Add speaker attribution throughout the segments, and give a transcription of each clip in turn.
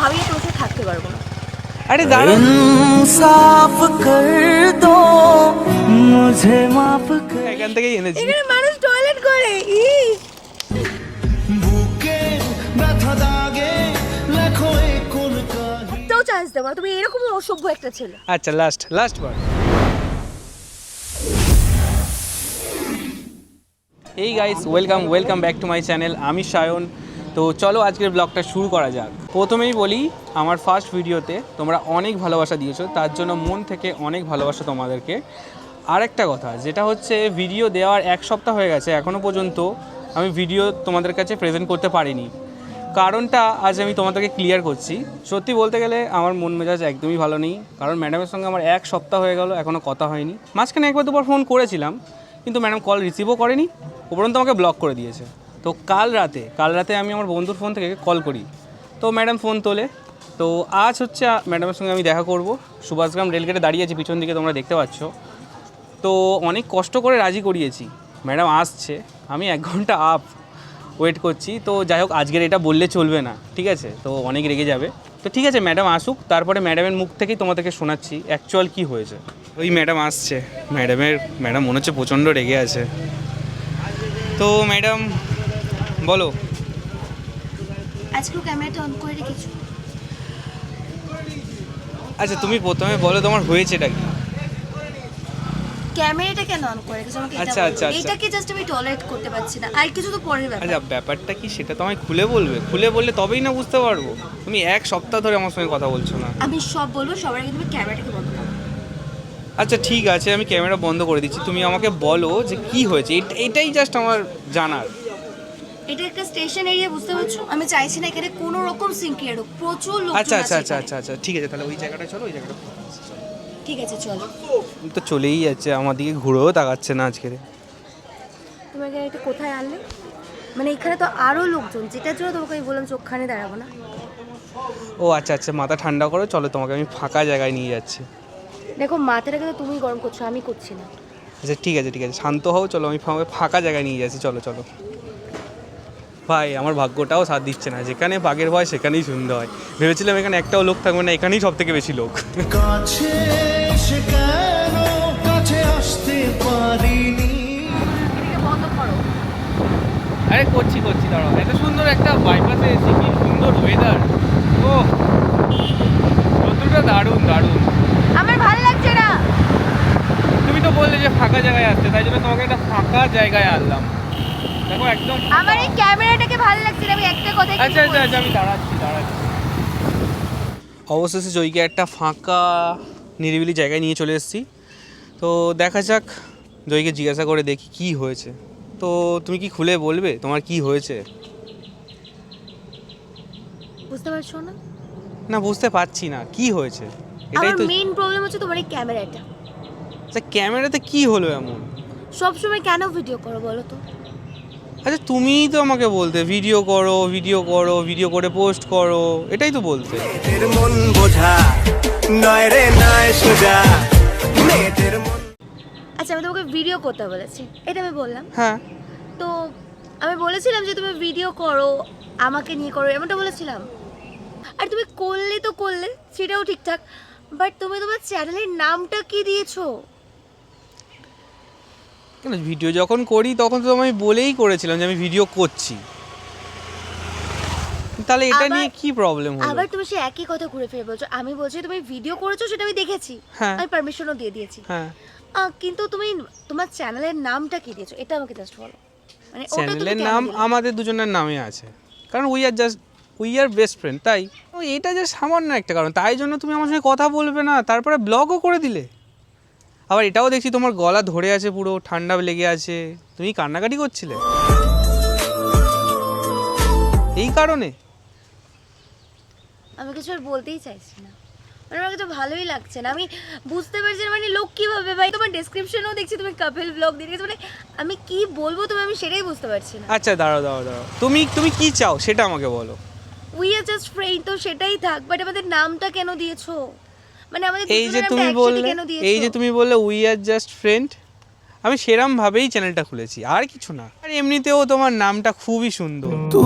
Speaker 1: ভাবিয়ে তোর সাথে থাকতে পারবো না।
Speaker 2: আরে দাঁড়াও,
Speaker 3: इंसाफ कर दो मुझे माफ कर
Speaker 2: এখান থেকেই এনেছি।
Speaker 1: এখানে মানুষ টয়লেট করে, ইস
Speaker 3: বুকে ব্যথা দাগে লেখো এই কোন কাহিনী
Speaker 1: একটাও চান্স দেবো না, তুমি এরকমই অসভ্য একটা ছেলে।
Speaker 2: আচ্ছা লাস্ট বার। এই guys, welcome back to my channel. আমি সায়ন। তো চলো আজকের ব্লগটা শুরু করা যাক। প্রথমেই বলি, আমার ফার্স্ট ভিডিওতে তোমরা অনেক ভালোবাসা দিয়েছো, তার জন্য মন থেকে অনেক ভালোবাসা তোমাদেরকে। আরেকটা কথা যেটা হচ্ছে, ভিডিও দেওয়ার এক সপ্তাহ হয়ে গেছে, এখনও পর্যন্ত আমি ভিডিও তোমাদের কাছে প্রেজেন্ট করতে পারিনি। কারণটা আজ আমি তোমাদেরকে ক্লিয়ার করছি। সত্যি বলতে গেলে আমার মন মেজাজ একদমই ভালো নেই, কারণ ম্যাডামের সঙ্গে আমার এক সপ্তাহ হয়ে গেল, এখনও কথা হয়নি। মাঝখানে একবার দুবার ফোন করেছিলাম, কিন্তু ম্যাডাম কল রিসিভও করেনি, উপরন্তু আমাকে ব্লক করে দিয়েছে। তো কাল রাতে আমি আমার বন্ধুর ফোন থেকে কল করি, তো ম্যাডাম ফোন তোলে। তো আজ হচ্ছে ম্যাডামের সঙ্গে আমি দেখা করব। সুভাষগ্রাম রেলগেটে দাঁড়িয়ে আছি, পিছন দিকে তোমরা দেখতে পাচ্ছ। তো অনেক কষ্ট করে রাজি করিয়েছি, ম্যাডাম আসছে। আমি 1 ঘন্টা ওয়েট করছি। তো যাই হোক, আজকের এটা বললে চলবে না, ঠিক আছে? তো অনেক রেগে যাবে। তো ঠিক আছে, ম্যাডাম আসুক, তারপরে ম্যাডামের মুখ থেকেই তোমাদেরকে শোনাচ্ছি অ্যাকচুয়াল কী হয়েছে। ওই ম্যাডাম আসছে। ম্যাডাম মনে হচ্ছে প্রচণ্ড রেগে আছে। তো ম্যাডাম বলো।
Speaker 1: আজকে ক্যামেরাটা অন করে রেখেছো?
Speaker 2: আচ্ছা তুমি প্রথমে বলো তোমার হয়েছেটা কি?
Speaker 1: ক্যামেরাটা কেন অন করে রেখেছো আমাকে এটা
Speaker 2: আচ্ছা,
Speaker 1: বলো।
Speaker 2: আচ্ছা, আচ্ছা।
Speaker 1: এটাকে জাস্ট আমি টলারেট করতে পারছি না, আর কিছু তো পরের ব্যাপার।
Speaker 2: আচ্ছা ব্যাপারটা কি সেটা তো আমায় খুলে বলবে, খুলে বললে তবেই না বুঝতে পারবো। তুমি 1 সপ্তাহ ধরে আমার সঙ্গে কথা বলছো না।
Speaker 1: আমি সব বলবো, সবার আগে তুমি ক্যামেরাটাকে বন্ধ করো।
Speaker 2: আচ্ছা ঠিক আছে, আমি ক্যামেরা বন্ধ করে দিচ্ছি। তুমি আমাকে বলো যে কি হয়েছে, এটাই জাস্ট আমার জানার।
Speaker 1: এটা একটা স্টেশন এরিয়া, বুঝতে পারছো? আমি চাইছি না এখানে কোনো রকম সিন ক্রিয়েট হোক, প্রচুর লোক।
Speaker 2: আচ্ছা ঠিক আছে, তাহলে ওই জায়গাটা চলো, ওই জায়গাটা।
Speaker 1: ঠিক আছে চলো।
Speaker 2: তো চলেই যাচ্ছে, আমার দিকে ঘুরেও তাকাচ্ছে না আজকে।
Speaker 1: তোমার গাড়িটা কোথায় আনলে? মানে এখানে তো আরো লোকজন, যেটার জন্য তোমাকে আমি বললাম চোখখানে দাঁড়াবো না।
Speaker 2: ও আচ্ছা, মাথা ঠান্ডা করো, চলো তোমাকে আমি ফাঁকা জায়গায় নিয়ে যাচ্ছি।
Speaker 1: দেখো মাথাটাকে তো তুমি গরম করছো, আমি করছি না।
Speaker 2: আচ্ছা ঠিক আছে, শান্ত হও, চলো আমি ফাঁকা জায়গায় নিয়ে যাচ্ছি, চলো। ভাই আমার ভাগ্যটাও সাথ দিচ্ছে না, যেখানে বাঘের ভয় সেখানেই সন্ধ্যা হয়। ভেবেছিলাম এখানে একটাও লোক থাকবে না, এখানেই সব থেকে বেশি লোক।
Speaker 3: কাছে এসে কেন কাছে আসতে পারিনি
Speaker 1: বন্ধ করো।
Speaker 2: আরে করছি দাঁড়াও। এত সুন্দর একটা বাইপাসে এসে কি সুন্দর ওয়েদার। ও কতটা দারুণ।
Speaker 1: আমার ভালো লাগছে না।
Speaker 2: তুমি তো বললে যে ফাঁকা জায়গায় আসতে, তাই জন্য তোমাকে একটা ফাঁকা জায়গায় আনলাম। দেখো একদম
Speaker 1: আমার এই ক্যামেরাটাকে ভালো লাগছে না, আমি একটা কথাই
Speaker 2: আচ্ছা আমি দাঁড়াচ্ছি। অবশেষে জয়কে একটা ফাঁকা নিরিবিলি জায়গায় নিয়ে চলে এসেছি। তো দেখা যাক, জয়কে জিজ্ঞাসা করে দেখি কি হয়েছে। তো তুমি কি খুলে বলবে তোমার কি হয়েছে?
Speaker 1: বুঝতে পারছো না?
Speaker 2: না বুঝতে পারছি না কি হয়েছে, এটাই
Speaker 1: আমার
Speaker 2: তো।
Speaker 1: মেইন প্রবলেম হচ্ছে তোমার এই ক্যামেরাটা।
Speaker 2: আচ্ছা ক্যামেরাতে কি হলো এমন?
Speaker 1: সব সময় কেন ভিডিও করো বলো তো?
Speaker 2: আচ্ছা তুমিই তো আমাকে বলতে ভিডিও করে পোস্ট করো, এটাই তো বলতে।
Speaker 3: মেয়েদের মন বোঝা নয় রে নয় সোজা মেয়েদের মন।
Speaker 1: আচ্ছা আমি তোমাকে ভিডিও করতে বলেছি, এটা আমি বললাম।
Speaker 2: হ্যাঁ
Speaker 1: তো আমি বলেছিলাম যে তুমি ভিডিও করো, আমাকে নিয়ে করো, এমনটা বলেছিলাম। আর তুমি করলে তো করলে, সেটাও ঠিকঠাক, বাট তুমি তোমার চ্যানেলের নামটা কি দিয়েছো?
Speaker 2: কেন ভিডিও যখন করি তখন তো আমি বলেই করেছিলাম যে আমি ভিডিও করছি, তাহলে এটা নিয়ে কি প্রবলেম হলো?
Speaker 1: আবার তুমি সে একই কথা ঘুরে ফিরে বলছো। আমি বলছি তুমি ভিডিও করেছো, সেটা আমি দেখেছি,
Speaker 2: হ্যাঁ।
Speaker 1: আমি পারমিশনও দিয়ে দিয়েছি,
Speaker 2: হ্যাঁ
Speaker 1: কিন্তু তুমি তোমার চ্যানেলের নামটা কি দিয়েছো এটা আমাকে জাস্ট বলো। মানে ওটা তুমি
Speaker 2: চ্যানেলের
Speaker 1: কেন
Speaker 2: নাম
Speaker 1: দিলে?
Speaker 2: আমাদের দুজনের নামে আছে, কারণ উই আর বেস্ট ফ্রেন্ড, তাই। এটা জাস্ট সামান্য একটা কারণ, তাই জন্য তুমি আমার সঙ্গে কথা বলবে না, তারপরে ব্লগও করে দিলে। আবার এটাও দেখছি তোমার গলা ধরে আছে, পুরো ঠান্ডা লেগে আছে, তুমি কান্নাকাটি করছিলে এই কারণে।
Speaker 1: আমি কিছু আর বলতেই চাইছি না, মানে আমার কিছু ভালোই লাগছে না। আমি বুঝতে পারছি না, মানে লোক কি ভাবে। ভাই তোমার ডেসক্রিপশনও দেখছি তুমি কাপল ব্লগ দিয়ে দিয়েছো, মানে আমি কি বলবো তুমি, আমি সেটাই বুঝতে পারছি না।
Speaker 2: আচ্ছা দাঁড়াও, তুমি কি চাও সেটা আমাকে বলো।
Speaker 1: উই আর জাস্ট ফ্রেন্ড, তো সেটাই থাক, বাট আমাদের নামটা কেন দিয়েছো? মানে আমাদের
Speaker 2: এই যে
Speaker 1: দুজনের নামটা
Speaker 2: তুমি
Speaker 1: একসাথে
Speaker 2: বললে
Speaker 1: কেন দিয়েছো?
Speaker 2: এই যে তুমি বললে উই আর জাস্ট ফ্রেন্ড, আমি সেরম ভাবেই চ্যানেলটা খুলেছি, আর কিছু না। আর এমনিতেও তোমার নামটা খুবই সুন্দর।
Speaker 3: तू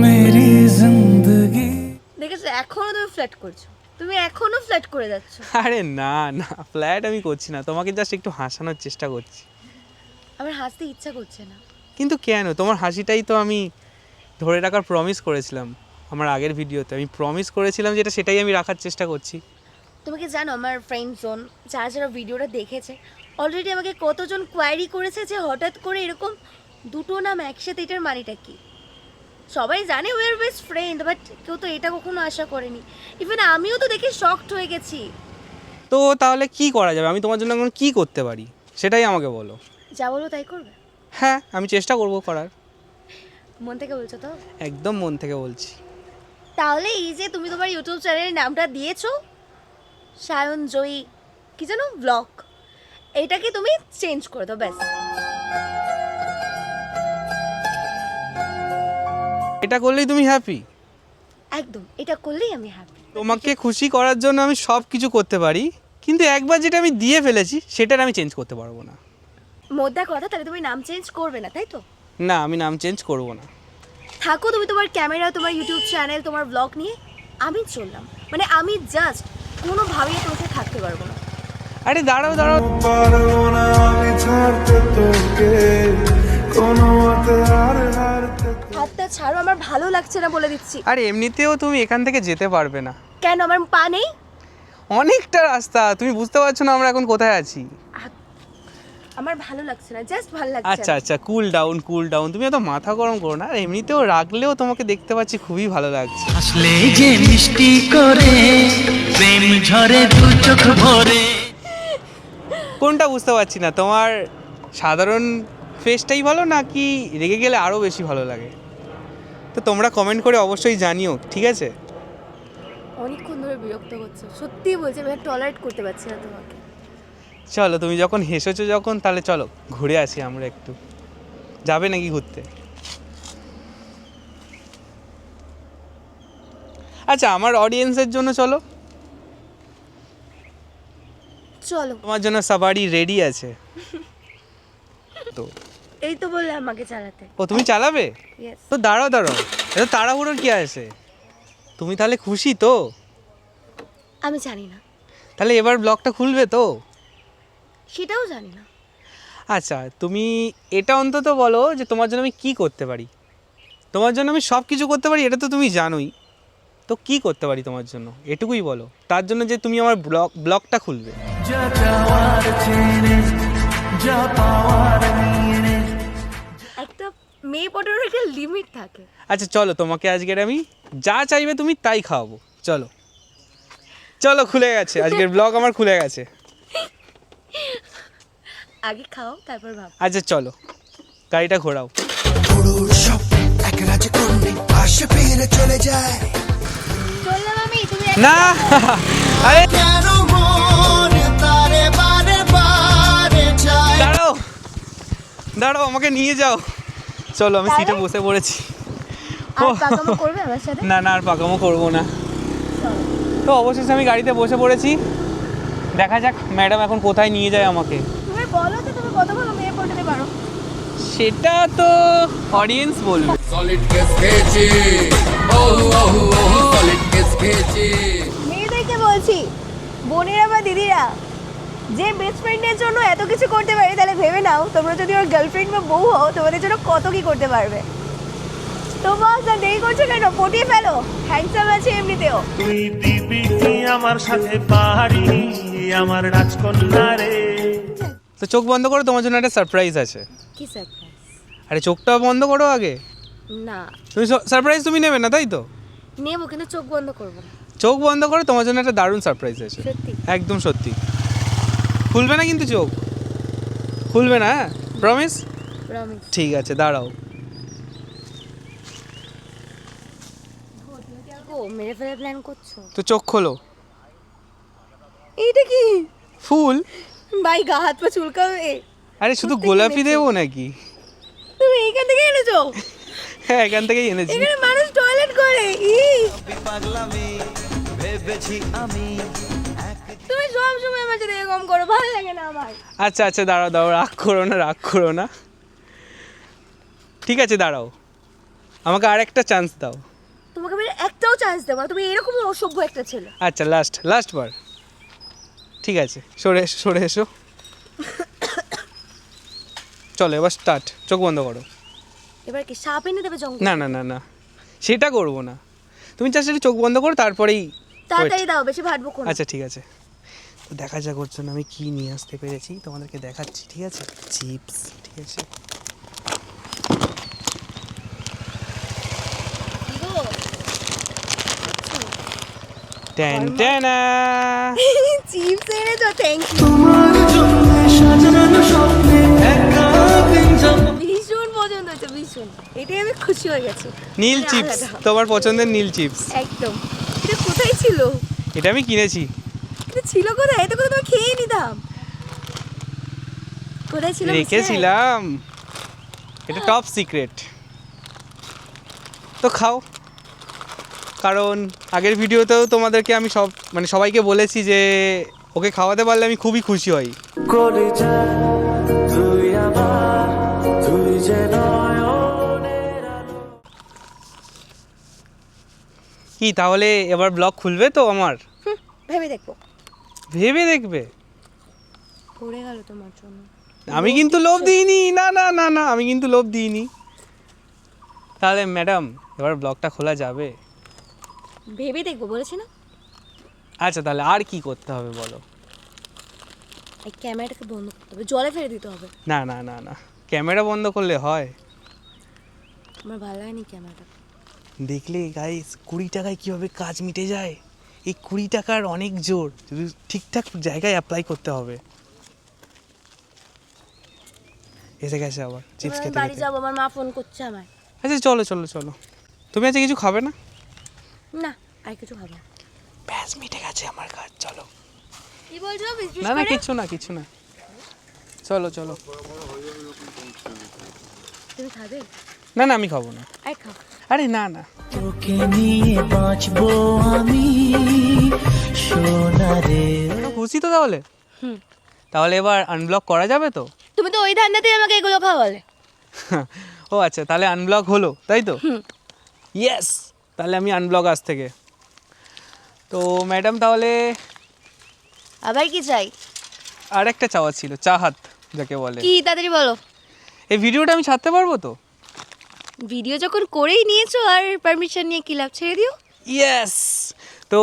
Speaker 3: मेरी
Speaker 1: এখনো তুমি ফ্ল্যাট করছো, তুমি এখনো ফ্ল্যাট করে যাচ্ছ।
Speaker 2: আরে না না, ফ্ল্যাট আমি করছি না, তোমাকে জাস্ট একটু হাসানোর চেষ্টা করছি।
Speaker 1: আমার হাসতে ইচ্ছা করছে না।
Speaker 2: কিন্তু কেন? তোমার হাসিটাই তো আমি ধরে রাখার প্রমিস করেছিলাম আমার আগের ভিডিওতে। আমি প্রমিস করেছিলাম যেটা, সেটাই আমি রাখার চেষ্টা করছি।
Speaker 1: তুমি কি জানো আমার ফ্রেন্ড জোন যারা যারা ভিডিওটা দেখেছে অলরেডি আমাকে কতজন কোয়ারি করেছে যে হঠাৎ করে এরকম দুটো নাম একসাথে, এটার মানেটা কি? সবাই জানে we are best friend, but কেউ তো এটা কখনো আশা করেনি। ইভেন আমিও তো দেখে শকড হয়ে গেছি।
Speaker 2: তো তাহলে কি করা যাবে? আমি তোমার জন্য এখন কী করতে পারি সেটাই আমাকে বলো।
Speaker 1: যা বলো তাই করবে?
Speaker 2: হ্যাঁ, আমি চেষ্টা করব করার।
Speaker 1: মন থেকে বলছো তো?
Speaker 2: একদম মন থেকে বলছি।
Speaker 1: তাহলে এই যে তুমি তোমার ইউটিউব চ্যানেলের নামটা দিয়েছো সায়ন জয়ী কি জানো ব্লগ, এটাকে তুমি চেঞ্জ করে দাও ব্যাস।
Speaker 2: এটা করলেই তুমি হ্যাপি?
Speaker 1: একদম, এটা করলেই আমি হ্যাপি।
Speaker 2: তোমাকে খুশি করার জন্য আমি সব কিছু করতে পারি, কিন্তু একবার যেটা আমি দিয়ে ফেলেছি সেটার আমি চেঞ্জ করতে পারবো না।
Speaker 1: মোদ্দা কথা, তাহলে তুমি নাম চেঞ্জ করবে না তাই তো?
Speaker 2: না, আমি নাম চেঞ্জ করবো না।
Speaker 1: থাকো তুমি তোমার ক্যামেরা, তোমার ইউটিউব চ্যানেল, তোমার ব্লগ নিয়ে। আমি চললাম, মানে আমি জাস্ট কোনোভাবেই তোমার সাথে থাকতে পারবো না।
Speaker 2: আরে দাঁড়াও দাঁড়াও,
Speaker 3: পারবো না আমি ছাড়তে তোকে কোনো মতে আর হারতে।
Speaker 1: হাতটা ছাড়ো, আমার ভালো লাগছে না বলে দিচ্ছি।
Speaker 2: আরে এমনিতেও তুমি এখান থেকে যেতে পারবে না,
Speaker 1: কেন? আমার পা নেই?
Speaker 2: অনেকটা রাস্তা। তুমি বুঝতে পারছো না আমরা এখন কোথায় আছি?
Speaker 1: আমার ভালো লাগছে না, জাস্ট ভালো লাগছে
Speaker 2: আচ্ছা
Speaker 1: না।
Speaker 2: আচ্ছা, কুল ডাউন কুল ডাউন, তুমি এত মাথা গরম করো না। আর এমনিতেও রাখলেও তোমাকে দেখতে পাচ্ছি খুবই ভালো লাগছে।
Speaker 4: আসলে যে মিষ্টি করে প্রেম ঝরে দু চোখ ভরে।
Speaker 2: কোনটা বুঝতে পারছি না, তোমার সাধারণ ফেসটাই ভালো নাকি রেগে গেলে আরও বেশি ভালো লাগে? তো তোমরা কমেন্ট করে অবশ্যই জানিও, ঠিক আছে?
Speaker 1: অনেকক্ষণ ধরে বিরক্ত করছো, সত্যিই বলছি আমি টলারেট করতে পারছি না তোমাকে।
Speaker 2: চলো, তুমি যখন হেসেছো যখন, তাহলে চলো ঘুরে আসি আমরা একটু। যাবে নাকি ঘুরতে? আচ্ছা, আমার অডিয়েন্সের জন্য চলো,
Speaker 1: চলো।
Speaker 2: তোমার জন্য সাফারি রেডি আছে। তো
Speaker 1: এই তো বললে আমাকে চালাতে।
Speaker 2: ও, তুমি চালাবে?
Speaker 1: ইয়েস।
Speaker 2: তো দাঁড়াও দাঁড়াও, এত তাড়াহুড়োর কি আছে? তুমি তাহলে খুশি তো?
Speaker 1: আমি জানি না,
Speaker 2: তাহলে এবার ব্লগটা খুলবে তো?
Speaker 1: সেটাও জানি না।
Speaker 2: আচ্ছা, তুমি এটা অন্তত বলো যে তোমার জন্য আমি কী করতে পারি। তোমার জন্য আমি সব কিছু করতে পারি, এটা তো তুমি জানোই। তো কি করতে পারি তোমার জন্য, এটুকুই বলো। তার জন্য যে তুমি আমার ব্লগটা খুলবে।
Speaker 4: যা চাওয়ার চেনে, যা পাওয়ার নিয়ে নে।
Speaker 1: একটা মেয়ে পটানোর একটা লিমিট থাকে।
Speaker 2: আচ্ছা চলো, তোমাকে আজকের আমি যা চাইবে তুমি তাই খাওয়াবো। চলো চলো, খুলে গেছে, আজকের ব্লগ আমার খুলে গেছে।
Speaker 1: আগে খাও তারপর ভাব।
Speaker 2: আচ্ছা চলো, গাড়িটা ঘোরাও।
Speaker 1: চললাম আমি, তুমি
Speaker 2: না, আরে দাঁড়াও দাঁড়াও, আমাকে নিয়ে যাও। চলো, আমি সিটে
Speaker 1: তাহলে?
Speaker 2: বসে পড়েছি।
Speaker 1: আর পাকামো করবে আমার সাথে?
Speaker 2: না না, আর পাকামো করবো না। তো অবশেষে আমি গাড়িতে বসে পড়েছি। দেখা যাক ম্যাডাম এখন কোথায় নিয়ে যায় আমাকে।
Speaker 1: তুমি বলো তো তুমি কত ভালো মেয়ে পটাতে পারো।
Speaker 2: সেটা তো অডিয়েন্স বলবে।
Speaker 5: সলিড কেস খেয়েছি, ওহু ওহু ওহু সলিড কেস খেয়েছি।
Speaker 1: মেয়েদেরকে বলছি, বোনেরা বা দিদিরা, যে বেস্ট ফ্রেন্ডের জন্য এত কিছু করতে পারে, তাহলে ভেবে নাও তোমরা যদি ওর গার্লফ্রেন্ড বা বউ হও, তোমাদের জন্য কত কি করতে পারবে। তো বস, আর দেরি করছো কেন? পটিয়ে ফেলো, হ্যান্ডসাম আছে এমনিতেও।
Speaker 6: তুই দিবি কি আমার সাথে পাহাড়ি আমার রাজকন্যা রে।
Speaker 2: তো চোখ বন্ধ করো, তোমার জন্য একটা সারপ্রাইজ আছে।
Speaker 1: কি সারপ্রাইজ?
Speaker 2: আরে চোখটা বন্ধ করো আগে।
Speaker 1: না,
Speaker 2: তুমি সারপ্রাইজ তুমি নেবে না তাই তো?
Speaker 1: নেবো কিন্তু চোখ বন্ধ করবো না।
Speaker 2: চোখ বন্ধ করো, তোমার জন্য একটা দারুণ সারপ্রাইজ আছে।
Speaker 1: সত্যি?
Speaker 2: একদম সত্যি। খুলবে না কিন্তু চোখ, খুলবে না, হ্যাঁ প্রমিস?
Speaker 1: প্রমিস।
Speaker 2: ঠিক আছে, দাঁড়াও।
Speaker 1: ও মেরে ফেলে প্ল্যান করছো?
Speaker 2: তো চোখ খোলো।
Speaker 1: এইটা কি?
Speaker 2: ফুল?
Speaker 1: ভাই গা হাত পা চুলকাবে।
Speaker 2: আরে শুধু
Speaker 1: কোত্থেকে
Speaker 2: গোলাপি
Speaker 1: এনেছো?
Speaker 2: দেবো নাকি?
Speaker 1: তুমি এইখান থেকে এনেছো?
Speaker 2: হ্যাঁ, এখান থেকেই এনেছি।
Speaker 1: এখানে মানুষ টয়লেট করে। তুমি সব সময় আমার সাথে এরকম করো, ভালো লাগে না আমার।
Speaker 2: আচ্ছা আচ্ছা, দাঁড়াও দাঁড়াও, রাগ করো না, রাগ করো না। ঠিক আছে দাঁড়াও, আমাকে আর একটা চান্স দাও।
Speaker 1: তোমাকে আমি একটাও একটাও চান্স দেবো না, তুমি এরকম অসভ্য একটা ছেলে।
Speaker 2: আচ্ছা লাস্ট বার, ঠিক আছে, সরে এসো। চলো এবার স্টার্ট, চোখ বন্ধ করো।
Speaker 1: এবার কি সাপ এনে দেবে জঙ্গল?
Speaker 2: না সেটা করবো না, তুমি জাস্ট একটু চোখ বন্ধ করো, তারপরেই
Speaker 1: তাড়াতাড়ি দাও, বেশি ভাটবো কোন।
Speaker 2: আচ্ছা ঠিক আছে, তো দেখা যাক ওর জন্য আমি কি নিয়ে আসতে পেরেছি, তোমাদেরকে দেখাচ্ছি, ঠিক আছে? চিপস, ঠিক আছে। ট্যান্টানা।
Speaker 1: চিপস এনেছো, থ্যাংক ইউ।
Speaker 4: তোমার জন্য সাজানো স্বপ্নে একা দিন যাব
Speaker 1: ভীষণ পছন্দ হয়েছে, ভীষণ, এটাই আমি খুশি হয়ে গেছি।
Speaker 2: নীল
Speaker 1: মানে
Speaker 2: চিপস,
Speaker 1: আলাদা।
Speaker 2: তোমার পছন্দের নীল চিপস।
Speaker 1: একদম। এটা কোথায় ছিল?
Speaker 2: এটা আমি কিনেছি।
Speaker 1: এটা ছিল কোথায়? এটা কোথায়? তুমি খেয়ে নিতাম। কোথায় ছিল?
Speaker 2: রেখেছিলাম, এটা টপ সিক্রেট। তো খাও, কারণ আগের ভিডিওতেও তোমাদেরকে আমি সবাইকে বলেছি যে ওকে খাওয়াতে পারলে আমি খুবই খুশি হই।
Speaker 3: কলিজা তুই আমার, তুই যে নয়নের আলো।
Speaker 2: কি তাহলে এবার ব্লগ খুলবে তো আমার?
Speaker 1: ভেবে দেখো।
Speaker 2: ভেবে দেখবে?
Speaker 1: পড়ে গেল তোমার জন্য।
Speaker 2: আমি কিন্তু লোভ দিইনি, না আমি কিন্তু লোভ দিইনি। তাহলে ম্যাডাম এবার ব্লগটা খোলা যাবে?
Speaker 1: ভেবে দেখবো বলেছি না।
Speaker 2: আচ্ছা তাহলে আর কি করতে হবে বলো?
Speaker 1: এই ক্যামেরাটাকে বন্ধ করতে হবে, জলে ফেলে দিতে হবে।
Speaker 2: না ক্যামেরা বন্ধ করলে হয়?
Speaker 1: আমার ভালো লাগেনি ক্যামেরাটা।
Speaker 2: দেখলে গাইস 20 টাকায় কীভাবে কাজ মিটে যায়। এই 20 টাকার অনেক জোর, যদি ঠিকঠাক জায়গায় অ্যাপ্লাই করতে হবে। এসে গেছে আবার চিপস
Speaker 1: আমি
Speaker 2: খেতে
Speaker 1: বাড়ি
Speaker 2: খেতে।
Speaker 1: যাবো, আমার মা ফোন করছে আমার।
Speaker 2: আচ্ছা চলো, তুমি আজকে কিছু খাবে না?
Speaker 1: না, আর কিছু খাবো না।
Speaker 2: ব্যাস মিটে গেছে আমার কাজ, চলো।
Speaker 1: কি বলছো?
Speaker 2: না কিছু না, চলো।
Speaker 1: তুমি খাবে?
Speaker 2: না আমি খাবো না।
Speaker 1: আর খাও।
Speaker 2: আরে না
Speaker 4: তোকে নিয়ে বাঁচবো আমি সোনারে।
Speaker 2: খুশি তো তাহলে? তাহলে এবার আনব্লক করা যাবে তো?
Speaker 1: তুমি তো ওই ধান্দাতেই আমাকে এগুলো খাওয়ালে।
Speaker 2: ও আচ্ছা, তাহলে আনব্লক হলো তাই তো? ইয়েস, তাহলে আমি আনব্লক আজ থেকে। তো ম্যাডাম তাহলে
Speaker 1: আবার কি চাই?
Speaker 2: আর একটা চাওয়া ছিল, চাহাত যাকে বলে।
Speaker 1: কি তাড়াতাড়ি বলো।
Speaker 2: এই ভিডিওটা আমি ছাড়তে পারবো তো?
Speaker 1: ভিডিও যখন করেই নিয়েছো আর পারমিশন নিয়ে কি লাভ, ছেড়ে দিও।
Speaker 2: ইয়েস, তো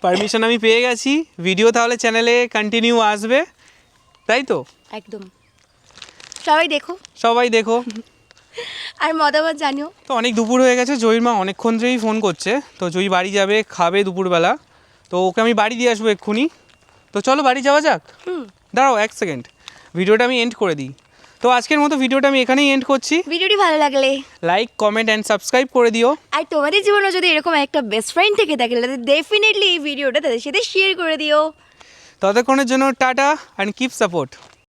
Speaker 2: পারমিশন আমি পেয়ে গেছি, ভিডিও তাহলে চ্যানেলে কন্টিনিউ আসবে তাই তো?
Speaker 1: একদম, সবাই দেখো আর মতামত জানিও।
Speaker 2: তো অনেক দুপুর হয়ে গেছে, জয়ীর মা অনেকক্ষণ ধরেই ফোন করছে, তো জয়ী বাড়ি যাবে, খাবে দুপুরবেলা, তো ওকে আমি বাড়ি দিয়ে আসবো এক্ষুনি। তো চলো বাড়ি যাওয়া যাক। দাঁড়াও 1 সেকেন্ড, ভিডিওটা আমি এন্ড করে দিই। তো আজকের মতো ভিডিওটা আমি এখানেই এন্ড করছি।
Speaker 1: ভিডিওটি ভালো লাগলে
Speaker 2: লাইক, কমেন্ট অ্যান্ড সাবস্ক্রাইব করে দিও।
Speaker 1: আর তোমাদের জীবনে যদি এরকম একটা বেস্ট ফ্রেন্ড থেকে থাকে তাহলে ডেফিনেটলি এই ভিডিওটা তাদের সাথে শেয়ার করে দিও।
Speaker 2: ততক্ষণের জন্য টাটা অ্যান্ড কিপ সাপোর্ট।